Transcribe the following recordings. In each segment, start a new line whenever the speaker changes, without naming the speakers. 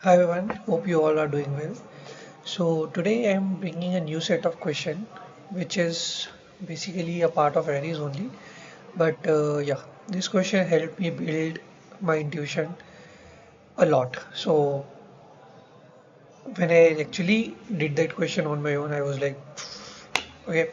Hi everyone, hope you all are doing well. So today I am bringing a new set of question which is basically a part of arrays only. But yeah, this question helped me build my intuition a lot. So when I actually did that question on my own, I was like, okay.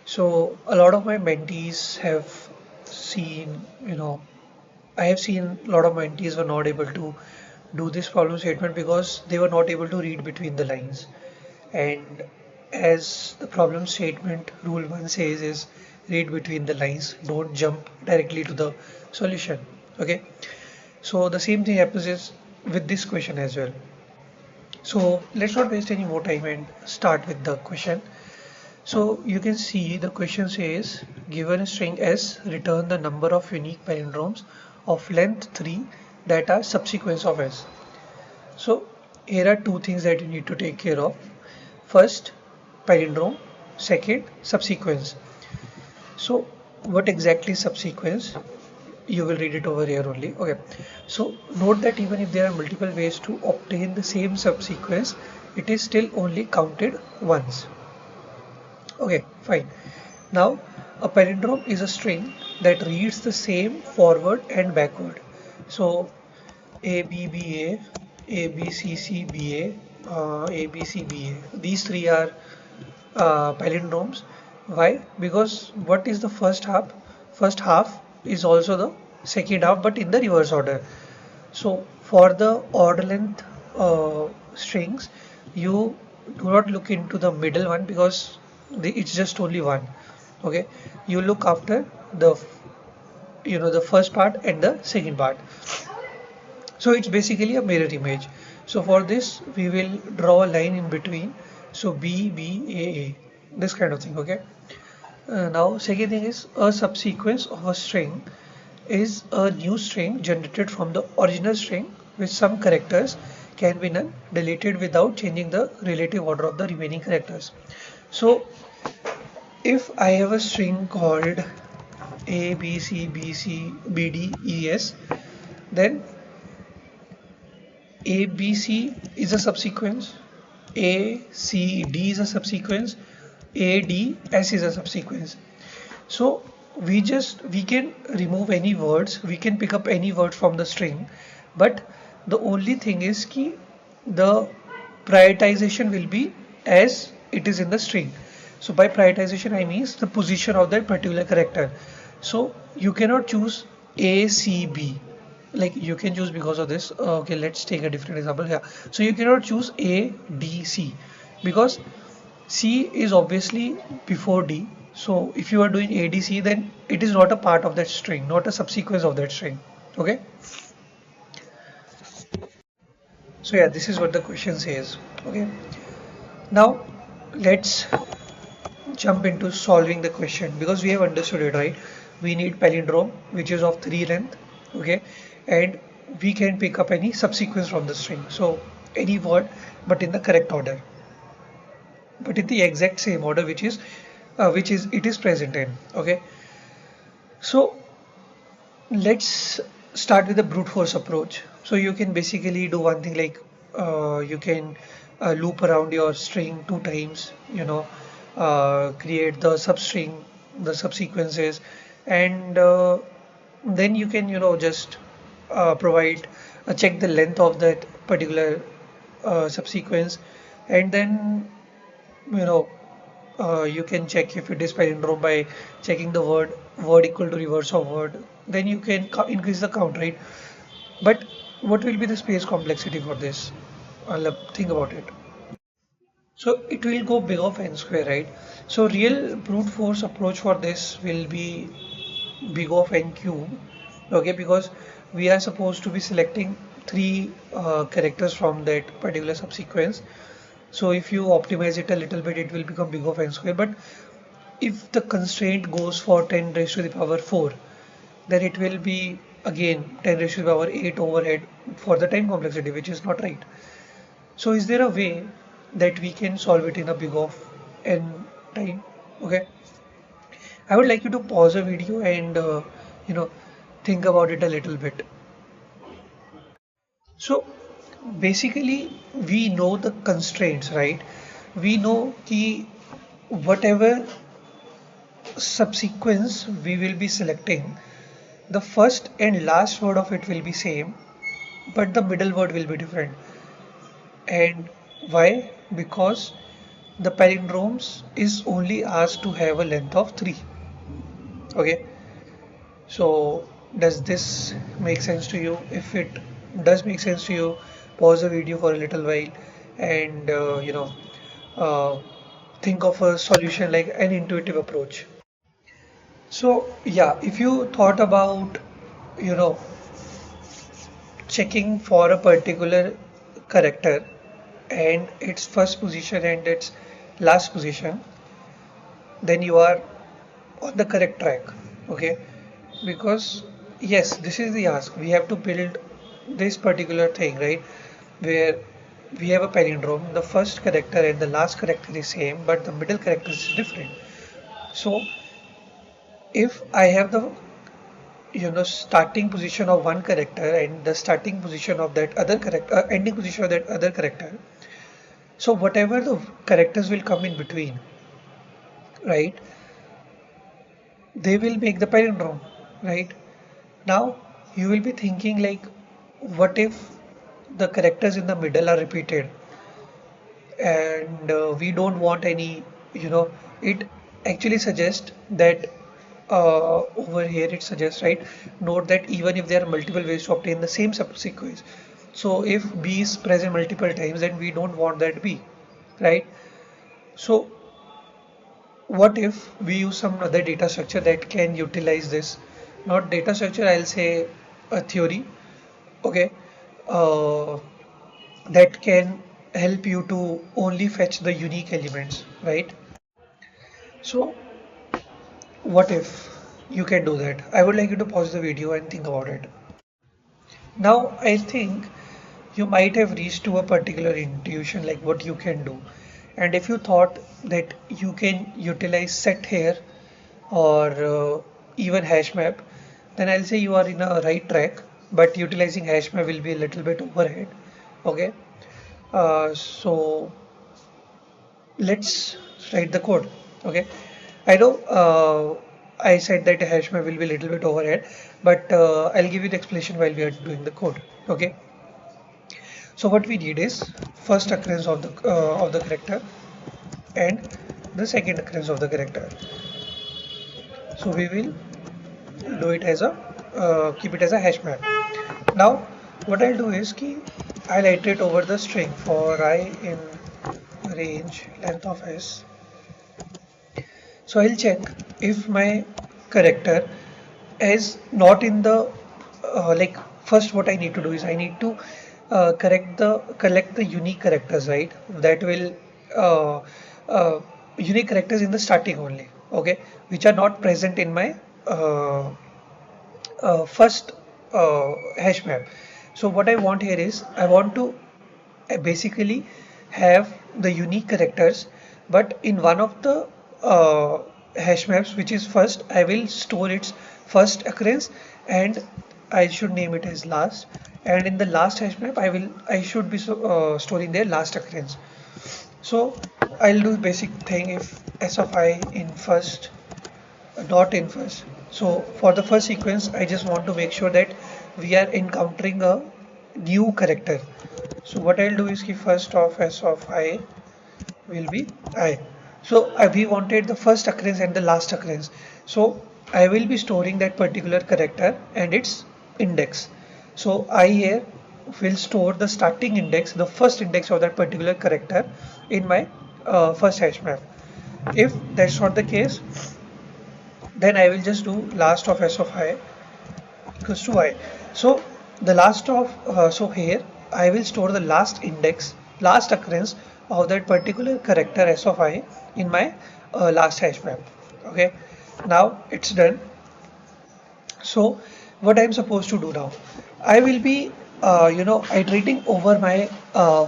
So a lot of my mentees have seen, I have seen a lot of mentees were not able to do this problem statement because they were not able to read between the lines. And as the problem statement rule 1 says is read between the lines, don't jump directly to the solution. Okay, so the same thing happens is with this question as well. So let's not waste any more time and start with the question. So you can see the question says given a string s, return the number of unique palindromes of length 3 that are subsequence of s. So here are two things that you need to take care of. First, palindrome. Second, subsequence. So what exactly is subsequence? You will read it over here only. Okay. So note that even if there are multiple ways to obtain the same subsequence, it is still only counted once. Okay, fine. Now, a palindrome is a string that reads the same forward and backward. So A B B A, A B C C B A, A B C B A. These three are palindromes. Why? Because what is the first half? First half is also the second half, but in the reverse order. So for the order length strings, you do not look into the middle one because it's just only one. Okay, you look after the the first part and the second part. So it's basically a mirror image. So for this, we will draw a line in between. So B, B, A, this kind of thing. Okay. Now, second thing is a subsequence of a string is a new string generated from the original string with some characters can be null deleted without changing the relative order of the remaining characters. So if I have a string called A, B, C, B, C, B, D, E, S, then A, B, C is a subsequence, A, C, D is a subsequence, A, D, S is a subsequence. So we can remove any words, we can pick up any word from the string, but the only thing is ki the prioritization will be as it is in the string. So by prioritization I mean the position of that particular character. So you cannot choose A, C, B. Like you can choose because of this. Okay, let's take a different example here. So you cannot choose A, D, C because C is obviously before D. So if you are doing ADC, then it is not a part of that string, not a subsequence of that string. Okay. So yeah, this is what the question says. Okay. Now let's jump into solving the question because we have understood it, right? We need palindrome, which is of 3 length. Okay. And we can pick up any subsequence from the string. So any word, but in the correct order, but in the exact same order, which is it is present in. Okay. So let's start with the brute force approach. So you can basically do one thing like you can loop around your string 2 times, create the substring, the subsequences, and then you can, just provide check the length of that particular subsequence, and then you know you can check if it is palindrome by checking the word equal to reverse of word, then you can increase the count, right? But what will be the space complexity for this? Think about it. So it will go big of n square, right? So real brute force approach for this will be big of n cube. Okay, because we are supposed to be selecting three characters from that particular subsequence. So if you optimize it a little bit, it will become big of n square. But if the constraint goes for 10 raised to the power 4, then it will be again 10 raised to the power 8 overhead for the time complexity, which is not right. So is there a way that we can solve it in a big of n time? Okay. I would like you to pause the video and you know think about it a little bit. So basically we know the constraints, right? We know ki whatever subsequence we will be selecting, the first and last word of it will be same, but the middle word will be different. And why? Because the palindromes is only asked to have a length of 3. Okay, so does this make sense to you? If it does make sense to you, pause the video for a little while and uh, think of a solution like an intuitive approach. So yeah, if you thought about you know checking for a particular character and its first position and its last position, then you are on the correct track. Okay, because yes, this is the ask. We have to build this particular thing, right? Where we have a palindrome, the first character and the last character is same, but the middle character is different. So if I have the starting position of one character and the starting position of that other character, ending position of that other character, so whatever the characters will come in between, right, they will make the palindrome, right? Now you will be thinking like, what if the characters in the middle are repeated and we don't want any, it actually suggests that over here it suggests, right? Note that even if there are multiple ways to obtain the same subsequence, so if B is present multiple times, then we don't want that B, right? So what if we use some other data structure that can utilize this? Not data structure, I'll say a theory, okay, uh, that can help you to only fetch the unique elements, right? So what if you can do that? I would like you to pause the video and think about it. Now, I think you might have reached to a particular intuition like what you can do. And if you thought that you can utilize set here or even hash map, then I'll say you are in a right track, but utilizing hash map will be a little bit overhead. Okay. So let's write the code. Okay. I know I said that hash map will be a little bit overhead, but I'll give you the explanation while we are doing the code. Okay. So what we need is first occurrence of the character and the second occurrence of the character. So we will do it as a keep it as a hash map. Now what I'll do is I'll iterate over the string for I in range length of s. So I'll check if my character is not in the like first what I need to do is I need to collect the unique characters, right? That will uh, uh, unique characters in the starting only, okay, which are not present in my first hash map. So what I want here is I want to basically have the unique characters, but in one of the hash maps which is first, I will store its first occurrence and I should name it as last, and in the last hash map I should be storing their last occurrence. So I'll do basic thing if s of I in first not in first. So for the first sequence, I just want to make sure that we are encountering a new character. So what I'll do is first of s of I will be I. So we wanted the first occurrence and the last occurrence. So I will be storing that particular character and its index. So I here will store the starting index, the first index of that particular character in my first hash map. If that's not the case, then I will just do last of s of I equals to I. So the last of so here I will store the last index, last occurrence of that particular character s of I in my last hash map. Okay, now it's done. So what I'm supposed to do now, I will be iterating over my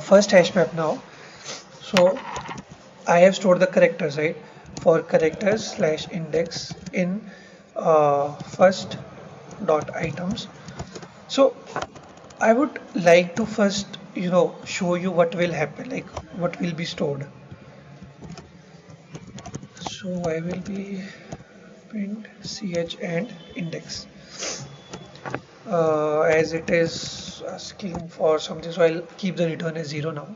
first hash map now. So I have stored the characters, right? For characters slash index in first dot items. So I would like to first show you what will happen, like what will be stored. So I will be print ch and index, as it is asking for something, so I'll keep the return as 0 now.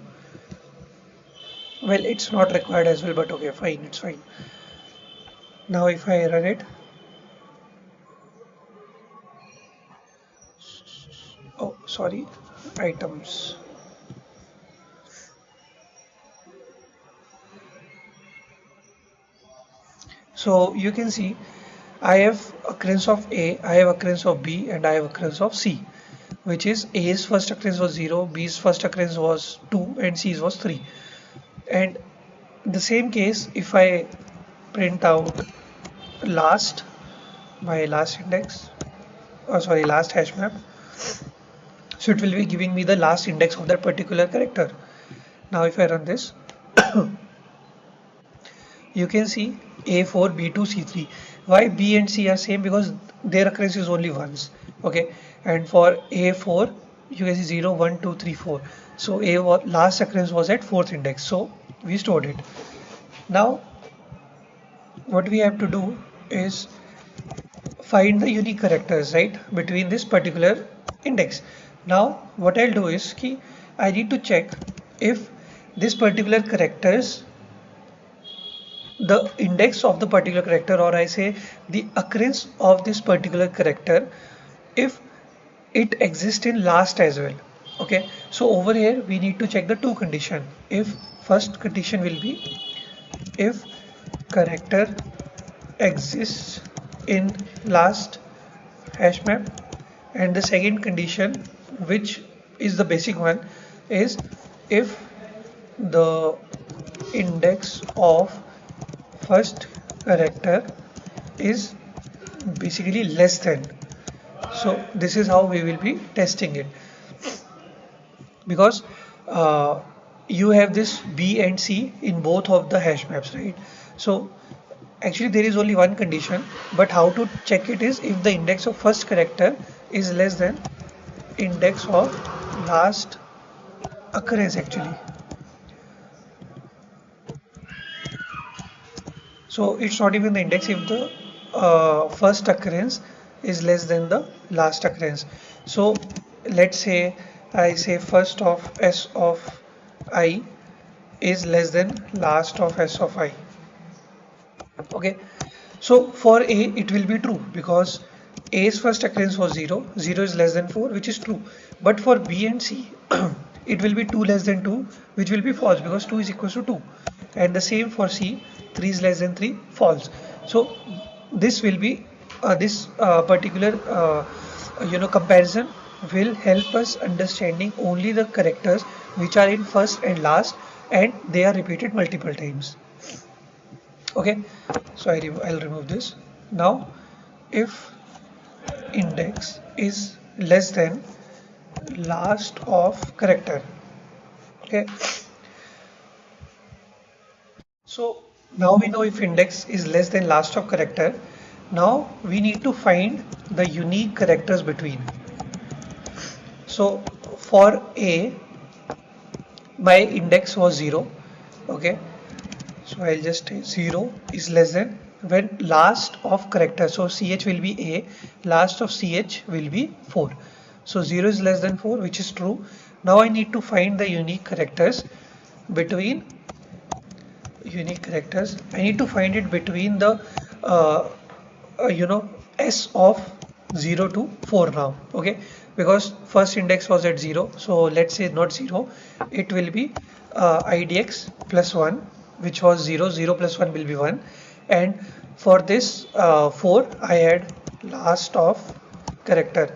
Well, it's not required as well, but okay, fine, it's fine. Now if I run it, oh sorry, items. So you can see I have occurrence of A, I have occurrence of B, and I have occurrence of C, which is A's first occurrence was 0, B's first occurrence was 2, and C's was 3. And in the same case, if I print out last, my last index, sorry, last hash map, so it will be giving me the last index of that particular character. Now if I run this, you can see A4, B2, C3. Why B and C are same? Because their occurrence is only once. Okay, and for A4 you can see 0, 1, 2, 3, 4. So last occurrence was at 4th index, so we stored it. Now what we have to do is find the unique characters, right, between this particular index. Now what I'll do is I need to check if this particular characters, the index of the particular character, or I say the occurrence of this particular character, if it exists in last as well. Okay, so over here we need to check the two condition. If first condition will be if character exists in last hash map, and the second condition, which is the basic one, is if the index of first character is basically less than. So this is how we will be testing it, because you have this B and C in both of the hash maps, right? So actually there is only one condition, but how to check it is if the index of first character is less than index of last occurrence actually. So it's not even the index if the first occurrence is less than the last occurrence. So let's say I say first of S of I is less than last of S of I. Okay, so for A it will be true because A's first occurrence was 0, 0 is less than 4, which is true. But for B and C it will be 2 less than 2, which will be false because 2 is equal to 2. And the same for C, 3 is less than 3, false. So this will be this particular comparison will help us understanding only the characters which are in first and last, and they are repeated multiple times. Okay, so I'll remove this. Now if index is less than last of character, okay, so now we know if index is less than last of character. Now we need to find the unique characters between. So for A, my index was 0. Okay, so I'll just say 0 is less than when last of character. So CH will be A, last of CH will be 4. So 0 is less than 4, which is true. Now I need to find the unique characters between I need to find it between the S of 0 to 4 now. Okay, because first index was at 0, so let's say not 0, it will be IDX plus 1, which was 0, 0 plus 1 will be 1, and for this 4 I had last of character.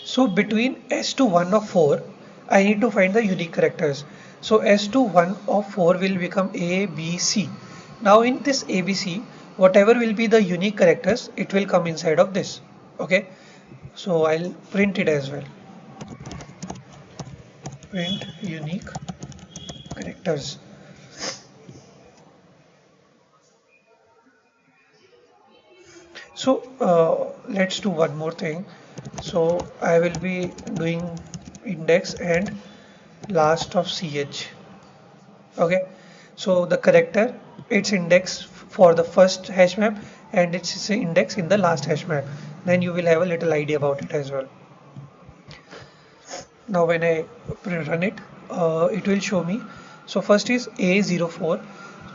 So between S to 1 of 4 I need to find the unique characters. So S to 1 of 4 will become A, B, C. Now in this A, B, C, whatever will be the unique characters, it will come inside of this. Okay, so I'll print it as well. Print unique characters. So let's do one more thing. So I will be doing index and last of ch. Okay, so the character, its index for the first hash map and its index in the last hash map. Then you will have a little idea about it as well. Now when I run it, it will show me. So first is A04.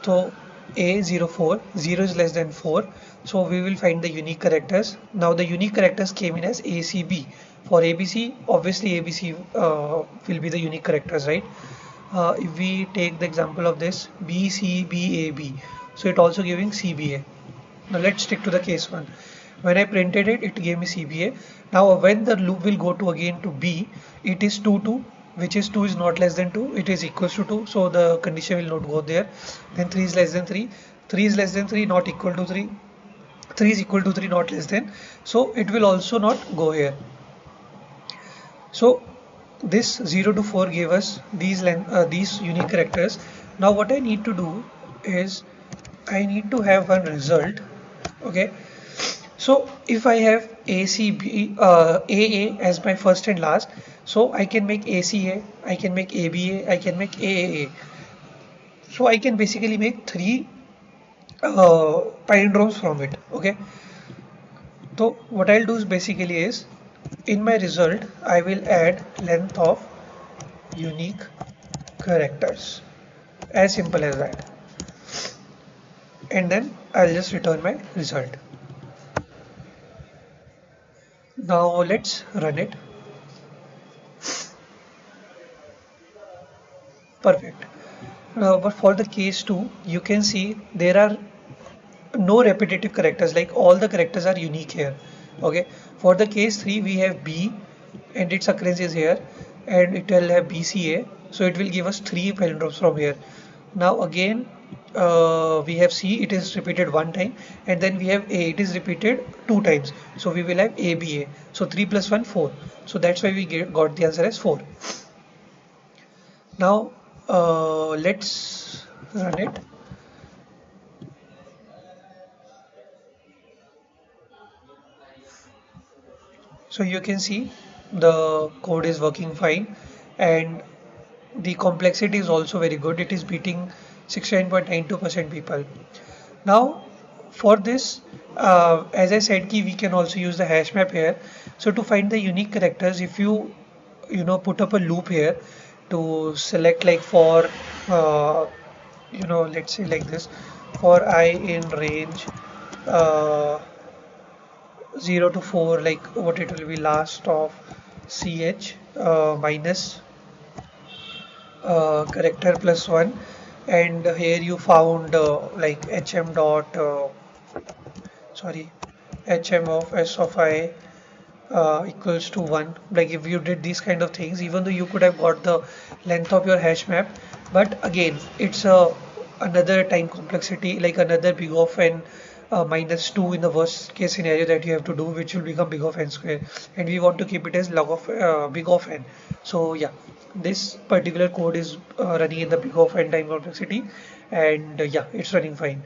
So A04, 0 is less than 4. So we will find the unique characters. Now the unique characters came in as ACB. For ABC, obviously ABC will be the unique characters, right? If we take the example of this BCBAB, so it also giving CBA. Now let's stick to the case one. When I printed it, it gave me CBA. Now when the loop will go to again to B, it is 2 2, which is 2 is not less than 2, it is equals to 2, so the condition will not go there. Then 3 is less than 3, 3 is less than 3, not equal to 3, 3 is equal to 3, not less than, so it will also not go here. So this 0 to 4 gave us these unique characters. Now what I need to do is I need to have one result. Okay, so if I have ACB, AA as my first and last, so I can make ACA, I can make ABA, I can make AAA. So I can basically make 3 palindromes from it. Okay, so what I'll do is basically is in my result I will add length of unique characters, as simple as that, and then I'll just return my result. Now let's run it. Perfect. But for the case 2, you can see there are no repetitive characters, like all the characters are unique here. Okay, for the case 3 we have B and its occurrence is here, and it will have BCA, so it will give us 3 palindromes from here. Now again we have C, it is repeated 1 time, and then we have A, it is repeated 2 times, so we will have ABA, so 3 plus 1 4, so that's why we got the answer as 4. Now let's run it. So you can see the code is working fine, and the complexity is also very good. It is beating 69.92% people. Now for this, as I said, we can also use the hash map here. So to find the unique characters, if you put up a loop here to select, like for let's say like this, for I in range 0 to 4, like what it will be, last of ch minus character plus 1, and here you found like hm dot hm of s of I equals to 1. Like if you did these kind of things, even though you could have got the length of your hash map, but again it's another time complexity, like another big of n minus 2 in the worst case scenario that you have to do, which will become big of n square, and we want to keep it as log of big of n. So yeah, this particular code is running in the big of n time complexity, and yeah, it's running fine.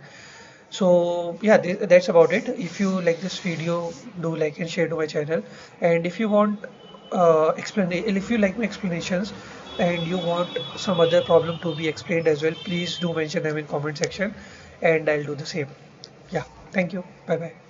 So yeah, that's about it. If you like this video, do like and share to my channel, and if you want if you like my explanations and you want some other problem to be explained as well, please do mention them in comment section and I'll do the same. Yeah, thank you. Bye bye.